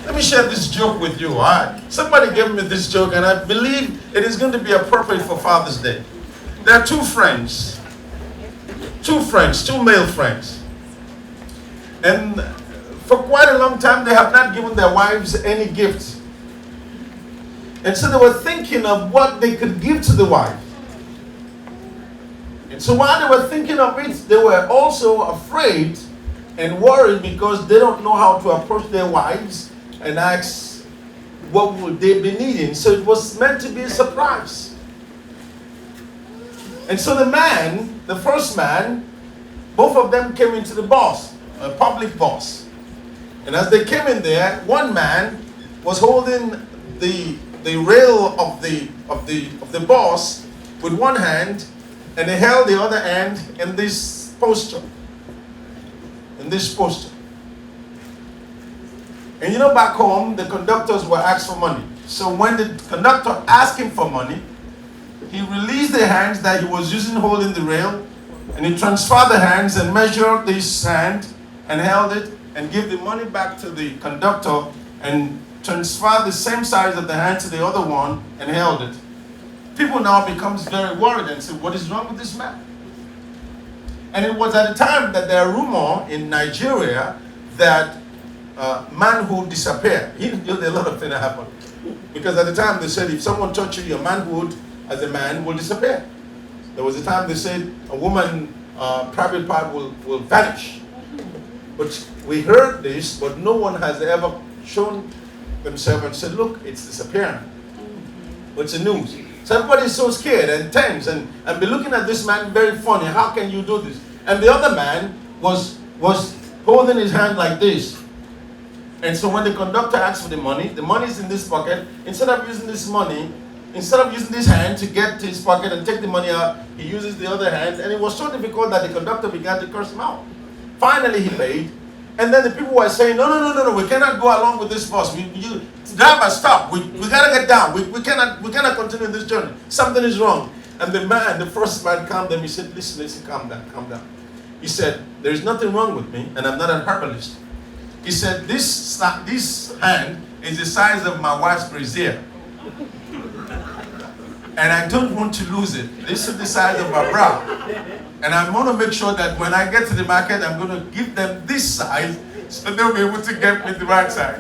Let me share this joke with you. All right? Somebody gave me this joke, and I believe it is going to be appropriate for Father's Day. There are two male friends. And for quite a long time, they have not given their wives any gifts. And so they were thinking of what they could give to the wife. And so while they were thinking of it, they were also afraid and worried because they don't know how to approach their wives and ask what would they be needing. So it was meant to be a surprise. And so the first man, both of them came into the boss, a public boss. And as they came in there, one man was holding the rail of the boss with one hand, and he held the other hand in this posture. And you know, back home, the conductors were asked for money. So when the conductor asked him for money, he released the hands that he was using holding the rail, and he transferred the hands and measured this hand and held it and gave the money back to the conductor and transferred the same size of the hand to the other one and held it. People now becomes very worried and say, what is wrong with this man? And it was at the time that there are rumor in Nigeria that manhood disappeared. A lot of things happened. Because at the time they said if someone touched you, your manhood as a man will disappear. There was a time they said a woman private part will vanish. But we heard this, but no one has ever shown themselves and said, look, it's disappearing. What's the news? So everybody's so scared and tense and be looking at this man very funny. How can you do this? And the other man was holding his hand like this. And so when the conductor asked for the money is in this pocket. Instead of using this hand to get to his pocket and take the money out, he uses the other hand. And it was so difficult that the conductor began to curse him out. Finally, he paid. And then the people were saying, no, we cannot go along with this bus. Driver, stop. We gotta get down. We cannot continue this journey. Something is wrong. And the first man calmed them. He said, listen, calm down. He said, there is nothing wrong with me, and I'm not a herbalist. He said, this hand is the size of my wife's brassiere. And I don't want to lose it. This is the size of my bra. And I'm going to make sure that when I get to the market, I'm going to give them this size so they'll be able to get me the right size.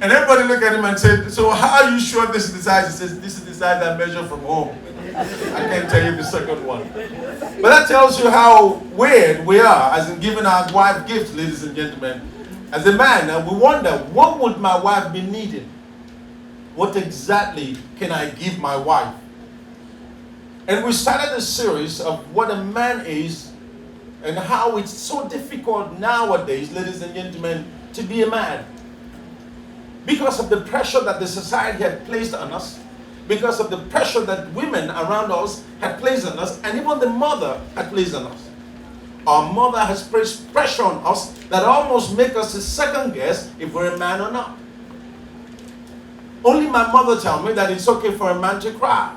And everybody looked at him and said, so how are you sure this is the size? He says, this is the size I measure from home. I can't tell you the second one. But that tells you how weird we are as in giving our wife gifts, ladies and gentlemen. As a man, we wonder, what would my wife be needing? What exactly can I give my wife? And we started a series of what a man is and how it's so difficult nowadays, ladies and gentlemen, to be a man. Because of the pressure that the society had placed on us, because of the pressure that women around us had placed on us, and even the mother had placed on us. Our mother has placed pressure on us that almost make us a second guess if we're a man or not. Only my mother tells me that it's okay for a man to cry.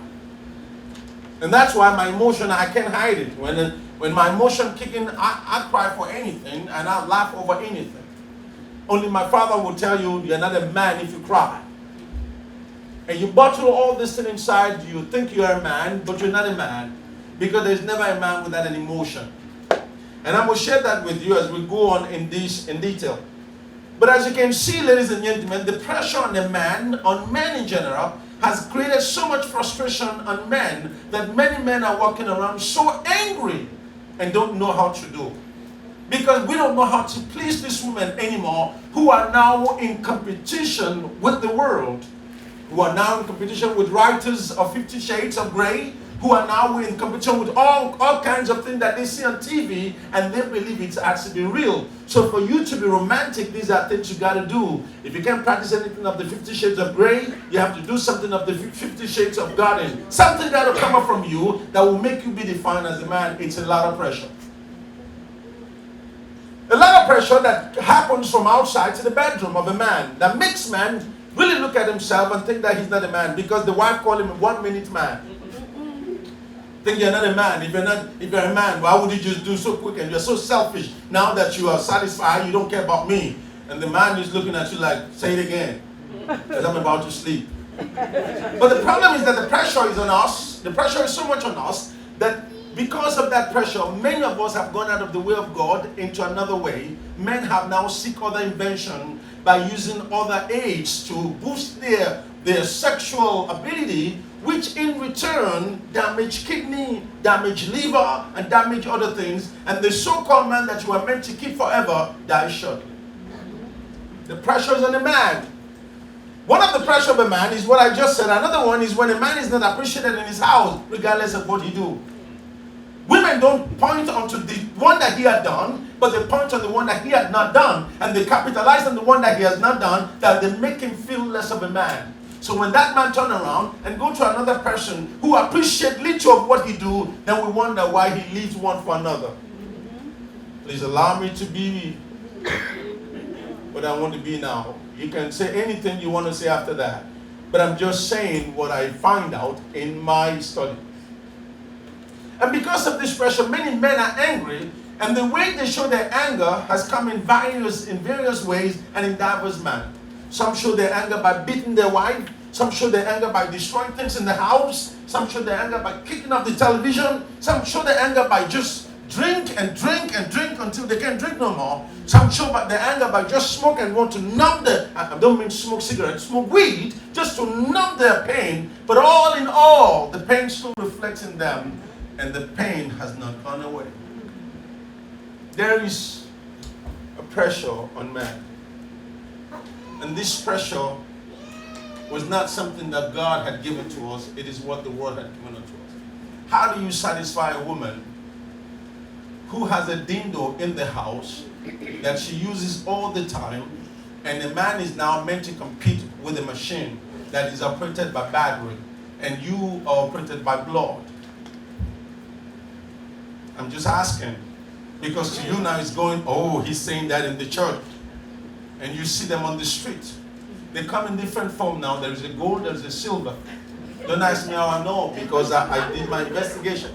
And that's why my emotion, I can't hide it. When my emotion kick in, I cry for anything and I laugh over anything. Only my father will tell you, you're not a man if you cry. And you bottle all this thing inside, you think you're a man, but you're not a man. Because there's never a man without an emotion. And I'm going to share that with you as we go on in detail. But as you can see, ladies and gentlemen, the pressure on a man, on men in general, has created so much frustration on men that many men are walking around so angry and don't know how to do. Because we don't know how to please these women anymore who are now in competition with the world, who are now in competition with writers of 50 Shades of Grey, who are now in competition with all kinds of things that they see on TV and they believe it's actually real. So for you to be romantic, these are things you got to do. If you can't practice anything of the 50 Shades of Grey, you have to do something of the 50 Shades of Garden. Something got to come up from you that will make you be defined as a man. It's a lot of pressure. A lot of pressure that happens from outside to the bedroom of a man that makes man really look at himself and think that he's not a man because the wife called him a 1 minute man. Think you're not a man. If you're a man, why would you just do so quick and you're so selfish? Now that you are satisfied, you don't care about me. And the man is looking at you like, say it again, because I'm about to sleep. But the problem is that the pressure is on us. The pressure is so much on us that because of that pressure, many of us have gone out of the way of God into another way. Men have now seek other invention by using other aids to boost their sexual ability, which in return damage kidney, damage liver, and damage other things. And the so-called man that you are meant to keep forever dies shortly. The pressure is on a man. One of the pressure of a man is what I just said. Another one is when a man is not appreciated in his house, regardless of what he do. Women don't point onto the one that he had done, but they point on the one that he had not done. And they capitalize on the one that he has not done, that they make him feel less of a man. So when that man turn around and go to another person who appreciate little of what he do, then we wonder why he leaves one for another. Please allow me to be what I want to be now. You can say anything you want to say after that. But I'm just saying what I find out in my study. And because of this pressure, many men are angry, and the way they show their anger has come in various ways and in diverse manners. Some show their anger by beating their wife. Some show their anger by destroying things in the house. Some show their anger by kicking off the television. Some show their anger by just drink and drink and drink until they can't drink no more. Some show their anger by just smoke and want to numb I don't mean smoke cigarettes, smoke weed, just to numb their pain. But all in all, the pain still reflects in them, and the pain has not gone away. There is a pressure on man. And this pressure was not something that God had given to us. It is what the world had given unto us. How do you satisfy a woman who has a dildo in the house that she uses all the time, and the man is now meant to compete with a machine that is operated by battery, and you are operated by blood? I'm just asking, because to you now it's going, oh, he's saying that in the church, and you see them on the street. They come in different form now. There is a gold, there is a silver. Don't ask me how I know, because I did my investigation.